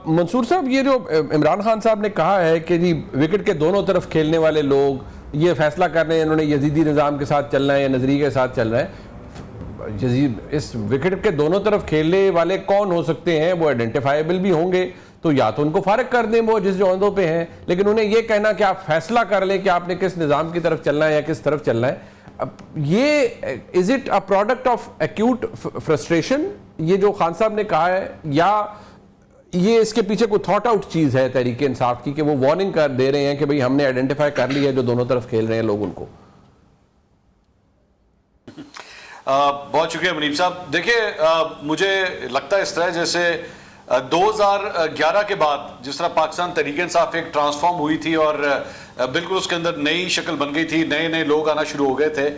मंसूर साहब, ये जो इमरान खान साहब ने कहा है कि जी विकेट के दोनों तरफ खेलने वाले लोग ये फैसला कर रहे हैं इन्होंने यजीदी निज़ाम के साथ चलना है या नजरिए के साथ चल रहा है, इस विकेट के दोनों तरफ खेलने वाले कौन हो सकते हैं? वो आइडेंटिफाइबल भी होंगे तो या तो उनको फारग कर दें वो जिस जोंदों पे हैं, लेकिन उन्हें ये कहना कि आप फैसला कर लें कि आपने किस निज़ाम की तरफ चलना है या किस तरफ चलना है, ये is it a product of acute frustration ये जो खान साहब ने कहा है, या ये इसके पीछे कोई थॉट आउट चीज है तहरीक इंसाफ की कि वो वार्निंग कर दे रहे हैं कि भाई हमने आइडेंटिफाई कर लिया है जो दोनों तरफ खेल रहे हैं लोग उनको? बहुत शुक्रिया मुनीब साहब। देखिए मुझे लगता है इस तरह जैसे 2011 के बाद जिस तरह पाकिस्तान तहरीक इंसाफ एक ट्रांसफॉर्म हुई थी और बिल्कुल उसके अंदर नई शक्ल बन गई थी, नए नए लोग आना शुरू हो गए थे,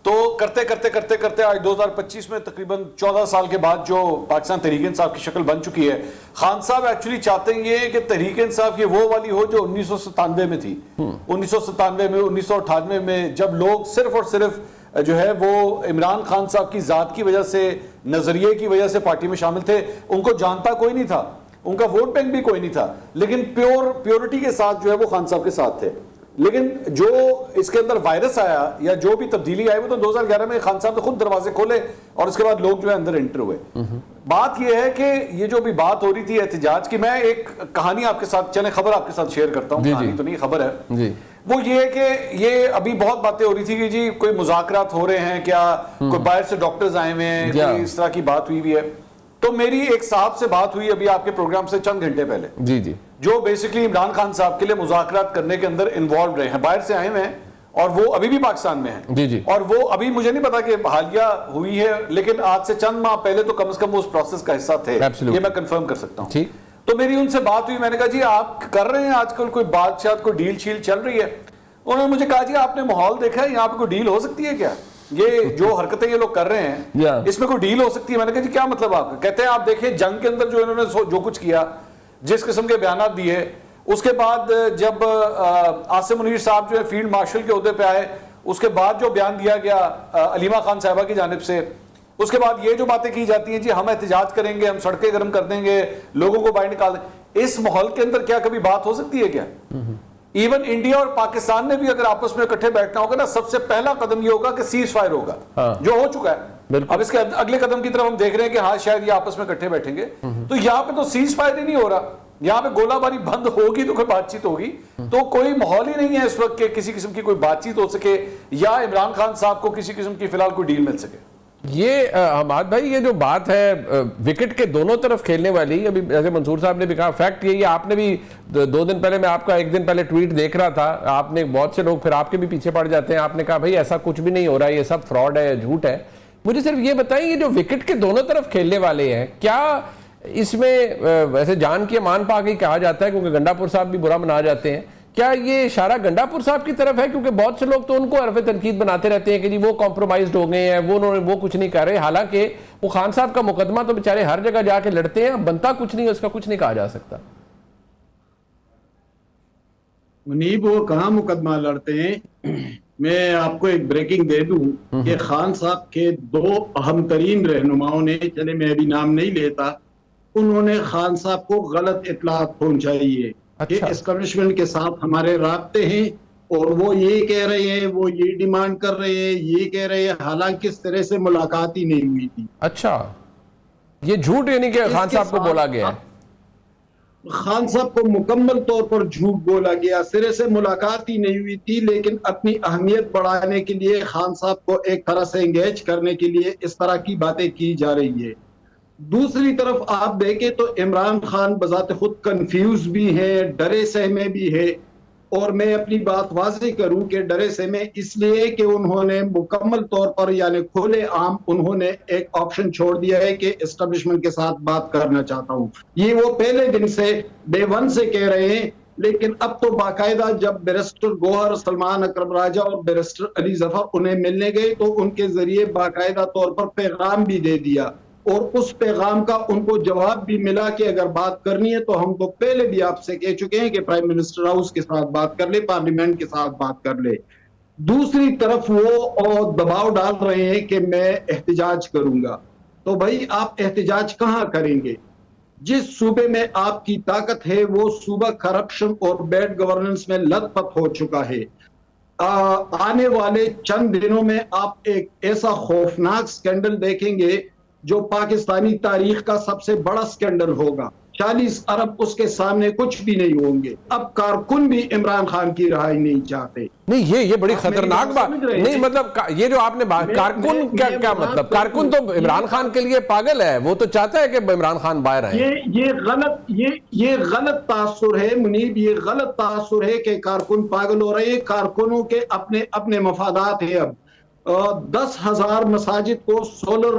तो करते करते करते करते आज 2025 में तकरीबन 14 साल के बाद जो पाकिस्तान तहरीक इंसाफ की शक्ल बन चुकी है, खान साहब एक्चुअली चाहते हैं ये कि तहरीक इंसाफ ये वो वाली हो जो 1997 में थी। 1997 में 1998 में जब लोग सिर्फ और सिर्फ जो है वो इमरान खान साहब की जात की वजह से, नजरिए की वजह से पार्टी में शामिल थे, उनको जानता कोई नहीं था, उनका वोट बैंक भी कोई नहीं था, लेकिन प्योरिटी के साथ जो है वो खान साहब के साथ थे। लेकिन जो इसके अंदर वायरस आया या जो भी तब्दीली आई वो तो 2011 में खान साहब ने खुद दरवाजे खोले और उसके बाद लोग जो है अंदर एंटर हुए। बात यह है कि ये जो भी बात हो रही थी एहतिजाज की, मैं एक कहानी आपके साथ, चले खबर आपके साथ शेयर करता हूँ, कहानी तो नहीं खबर है जी। वो ये है कि ये अभी बहुत बातें हो रही थी कि जी कोई मुज़ाकरात हो रहे हैं क्या, कोई बाहर से डॉक्टर्स आए हुए हैं, कोई इस तरह की बात हुई है। तो मेरी एक साहब से बात हुई अभी आपके प्रोग्राम से चंद घंटे पहले जी जी, जो बेसिकली इमरान खान साहब के लिए मुज़ाकरात करने के अंदर इन्वॉल्व रहे हैं, बाहर से आए हुए हैं और वो अभी भी पाकिस्तान में हैं जी जी। और वो अभी मुझे नहीं पता कि हालिया हुई है, लेकिन आज से चंद माह पहले तो कम से कम उस प्रोसेस का हिस्सा थे, ये मैं कंफर्म कर सकता हूँ। तो मेरी उनसे बात हुई, मैंने कहा जी आप कर रहे हैं आजकल कोई बातचीत, कोई डील शील चल रही है? उन्होंने मुझे कहा जी आपने माहौल देखा है, यहाँ पे कोई डील हो सकती है क्या? ये जो हरकतें ये लोग कर रहे हैं इसमें कोई डील हो सकती है? मैंने कहा जी क्या मतलब आपका? कहते हैं आप देखिए जंग के अंदर जो इन्होंने जो कुछ किया, जिस किस्म के बयान दिए, उसके बाद जब आसिम मुनीर साहब जो है फील्ड मार्शल के ओहदे पे आए, उसके बाद जो बयान दिया गया अलीमा खान साहिबा की जानिब से, उसके बाद ये जो बातें की जाती हैं जी हम एहतिजाज करेंगे, हम सड़कें गर्म कर देंगे, लोगों को बाहर निकाल देंगे, इस माहौल के अंदर क्या कभी बात हो सकती है क्या? इवन इंडिया और पाकिस्तान ने भी अगर आपस में इकट्ठे बैठना होगा ना, सबसे पहला कदम ये होगा कि सीज फायर होगा, जो हो चुका है। अब इसके अगले कदम की तरफ हम देख रहे हैं कि हाँ शायद ये आपस में इकट्ठे बैठेंगे। तो यहाँ पे तो सीज फायर ही नहीं हो रहा, यहाँ पे गोलाबारी बंद होगी तो कोई बातचीत होगी, तो कोई माहौल ही नहीं है इस वक्त के किसी किस्म की कोई बातचीत हो सके या इमरान खान साहब को किसी किस्म की फिलहाल कोई डील मिल सके। ये हमाद भाई, ये जो बात है विकेट के दोनों तरफ खेलने वाली, अभी जैसे मंसूर साहब ने भी कहा, फैक्ट यही है, आपने भी 2 दिन पहले, मैं आपका 1 दिन पहले ट्वीट देख रहा था, आपने, बहुत से लोग फिर आपके भी पीछे पड़ जाते हैं, आपने कहा भाई ऐसा कुछ भी नहीं हो रहा, ये सब फ्रॉड है, झूठ है। मुझे सिर्फ ये बताइए, ये जो विकेट के दोनों तरफ खेलने वाले हैं, क्या इसमें वैसे जान के मान पा के कहा जाता है, क्योंकि गंडापुर साहब भी बुरा मना जाते हैं, क्या ये इशारा गंडापुर साहब की तरफ है? क्योंकि बहुत से लोग तो उनको हरफ तनकीद बनाते रहते हैं कि जी वो कॉम्प्रोमाइज्ड हो गए हैं, वो कुछ नहीं कर रहे, हालांकि वो खान साहब का मुकदमा तो बेचारे हर जगह जाके लड़ते हैं, बनता कुछ नहीं, उसका कुछ नहीं कहा जा सकता। मुनीब वो कहाँ मुकदमा लड़ते हैं? मैं आपको एक ब्रेकिंग दे दूं कि खान साहब के 2 अहम तरीन रहनुमाओं ने, चले मैं अभी नाम नहीं लेता, उन्होंने खान साहब को गलत इत्तलात पहुंचाई है कि एस्टेब्लिशमेंट के साथ हमारे राब्ते हैं और वो ये कह रहे हैं, वो ये डिमांड कर रहे हैं, ये कह रहे हैं, हालांकि इस तरह से मुलाकात ही नहीं हुई थी। अच्छा, ये झूठ यानी कि खान साहब को बोला गया है? खान साहब को मुकम्मल तौर पर झूठ बोला गया, सिरे से मुलाकात ही नहीं हुई थी, लेकिन अपनी अहमियत बढ़ाने के लिए खान साहब को एक तरह से एंगेज करने के लिए इस तरह की बातें की जा रही है। दूसरी तरफ आप देखें तो इमरान खान बजाते खुद कंफ्यूज भी है, डरे सहमे भी है, और मैं अपनी बात वाज़ेह करूं कि डरे सहमे इसलिए कि उन्होंने मुकम्मल तौर पर यानी खुले आम उन्होंने एक ऑप्शन छोड़ दिया है कि एस्टेब्लिशमेंट के साथ बात करना चाहता हूं। ये वो पहले दिन से, डे 1 से कह रहे हैं, लेकिन अब तो बाकायदा जब बैरिस्टर गोहर, सलमान अकरम राजा और बैरिस्टर अली जफर उन्हें मिलने गए तो उनके जरिए बाकायदा तौर पर पैगाम भी दे दिया, और उस पैगाम का उनको जवाब भी मिला कि अगर बात करनी है तो हम तो पहले भी आपसे कह चुके हैं कि प्राइम मिनिस्टर हाउस के साथ बात कर ले, पार्लियामेंट के साथ बात कर ले। दूसरी तरफ वो और दबाव डाल रहे हैं कि मैं एहतिजाज करूंगा, तो भाई आप एहतिजाज कहां करेंगे? जिस सूबे में आपकी ताकत है वो सूबा करप्शन और बैड गवर्नेंस में लथपथ हो चुका है। आने वाले चंद दिनों में आप एक ऐसा खौफनाक स्कैंडल देखेंगे जो पाकिस्तानी तारीख का सबसे बड़ा स्कैंडल होगा। 40 अरब उसके सामने कुछ भी नहीं होंगे। अब कारकुन भी इमरान खान की रहाई नहीं चाहते। नहीं, ये बड़ी खतरनाक बात नहीं, मतलब ये जो आपने कारकुन क्या मतलब, कारकुन तो इमरान खान के लिए पागल है, वो तो चाहता है कि इमरान खान बाहर आए। ये गलत तासुर है मुनीब, ये गलत तासुर है कि कारकुन पागल हो रहे हैं। कारकुनों के अपने अपने मफादात है। अब 10,000 मसाजिद को सोलर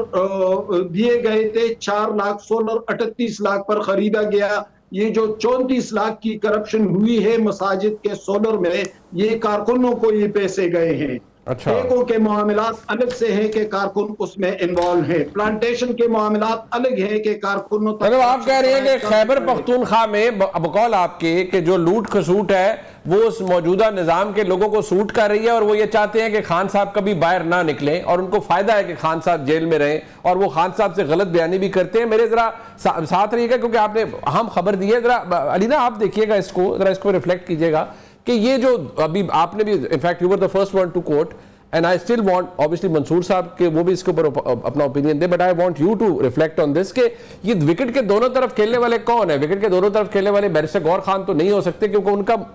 दिए गए थे, 4 लाख सोलर 38 लाख पर खरीदा गया। ये जो 34 लाख की करप्शन हुई है मसाजिद के सोलर में, ये कारकुनों को ये पैसे गए हैं। अच्छा, ठेकों के मामलात अलग से हैं कि कारकुन उसमें इन्वॉल्व है। प्लांटेशन के मामलात अलग है कि कारकुनों मतलब आप कह रहे हैं कि खैबर पख्तूनख्वा में बकौल आपके कि जो लूट खसूट है वो उस मौजूदा निजाम के लोगों को सूट कर रही है, और वो ये चाहते हैं कि खान साहब कभी बाहर ना निकलें, और उनको फायदा है कि खान साहब जेल में रहें, और वो खान साहब से गलत बयानी भी करते हैं। मेरे जरा साथ रहिएगा, क्योंकि आपने अहम खबर दी है। जरा अलीना आप देखिएगा इसको, जरा इसको रिफ्लेक्ट कीजिएगा कि ये जो अभी आपने भी, in fact you were the first one to quote, and I still want obviously Mansoor साहब के वो भी इसके ऊपर अपना ओपिनियन दे, but I want you to reflect on this कि ये विकेट के दोनों तरफ खेलने वाले कौन है। विकेट के दोनों तरफ खेलने वाले बैरिस्टर गौर खान तो नहीं हो सकते, क्योंकि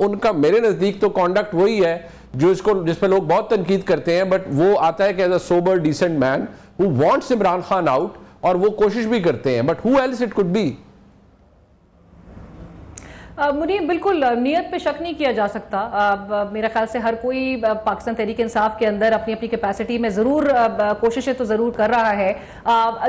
उनका मेरे नजदीक तो कॉन्डक्ट वही है जो जिस पे लोग बहुत तनकीद करते हैं, बट वो आता है कि as a sober decent man who wants Imran Khan out, और वो कोशिश भी करते हैं, but who else it could be. Munib, बिल्कुल नीयत पे शक नहीं किया जा सकता। मेरे ख्याल से हर कोई पाकिस्तान तहरीक इंसाफ के अंदर अपनी अपनी कैपेसिटी में ज़रूर कोशिशें तो ज़रूर कर रहा है।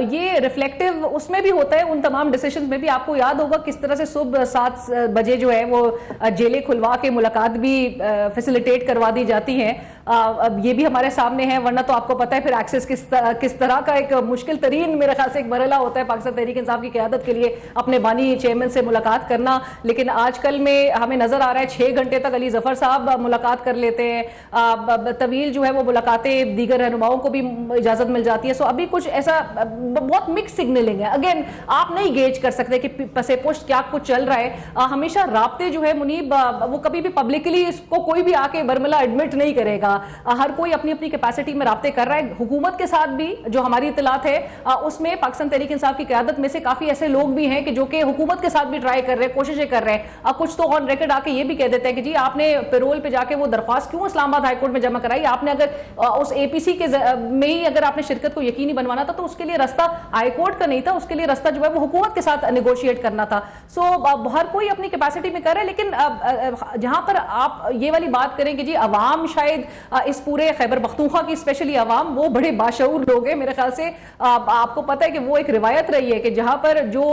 ये रिफ्लेक्टिव उसमें भी होता है, उन तमाम डिसीजन में भी। आपको याद होगा किस तरह से सुबह 7 बजे जो है वो जेलें खुलवा के मुलाकात भी फैसिलिटेट करवा दी जाती हैं। अब ये भी हमारे सामने है, वरना तो आपको पता है फिर एक्सेस किस तरह का एक मुश्किल तरीन मेरे ख्याल से एक मरहला होता है पाकिस्तान तहरीक इंसाफ की क़यादत के लिए, अपने बानी चेयरमैन से मुलाकात करना। लेकिन आजकल में हमें नजर आ रहा है 6 घंटे तक अली जफर साहब मुलाकात कर लेते हैं। तवील जो है वो मुलाकातें दीगर रहनुमाओं को भी इजाजत मिल जाती है। सो अभी कुछ ऐसा बहुत मिक्स सिग्नलिंग है। अगेन आप नहीं गेज कर सकते कि पसे पुष्ट क्या कुछ चल रहा है। हमेशा राब्ते जो है मुनीब, वो कभी भी पब्लिकली इसको कोई भी आके बरमला एडमिट नहीं करेगा। हर कोई अपनी अपनी कैपेसिटी में राब्ते कर रहा है। हुकूमत के साथ भी जो हमारी इतलात है उसमें पाकिस्तान तहरीक इंसाफ की क़यादत में से काफी ऐसे लोग भी हैं कि जो कि हुकूमत के साथ भी ट्राई कर रहे हैं, कोशिशें कर रहे हैं। कुछ तो ऑन रिकॉर्ड आके ये भी कह देते हैं कि जी आपने पेरोल पे जाके वो दरख्वास्त क्यों इस्लामाबाद हाईकोर्ट में जमा कराई। आपने अगर उस एपीसी के में ही अगर आपने शिरकत को यकीनी बनवाना था तो उसके लिए रास्ता हाईकोर्ट का नहीं था, उसके लिए रास्ता जो है वो हुकूमत के साथ नेगोशिएट करना था। सो हर कोई अपनी कैपेसिटी में कर रहा है। लेकिन जहां पर आप ये वाली बात करें कि जी अवाम शायद इस पूरे खैबर पख्तूनख्वा की स्पेशली अवाम वो बड़े बाशऊर लोग हैं। मेरे ख्याल से आपको पता है कि वो एक रिवायत रही है कि जहां पर जो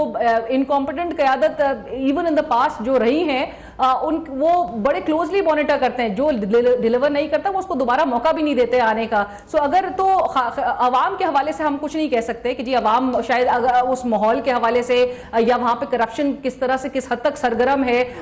इनकॉम्पिटेंट क़यादत इवन इन द पास्ट जो रही हैं वो बड़े क्लोजली मॉनिटर करते हैं। जो डिलीवर नहीं करता वो उसको दोबारा मौका भी नहीं देते आने का। सो अगर तो अवाम के हवाले से हम कुछ नहीं कह सकते कि जी अवाम शायद उस माहौल के हवाले से या वहां पे करप्शन किस तरह से किस हद तक सरगर्म है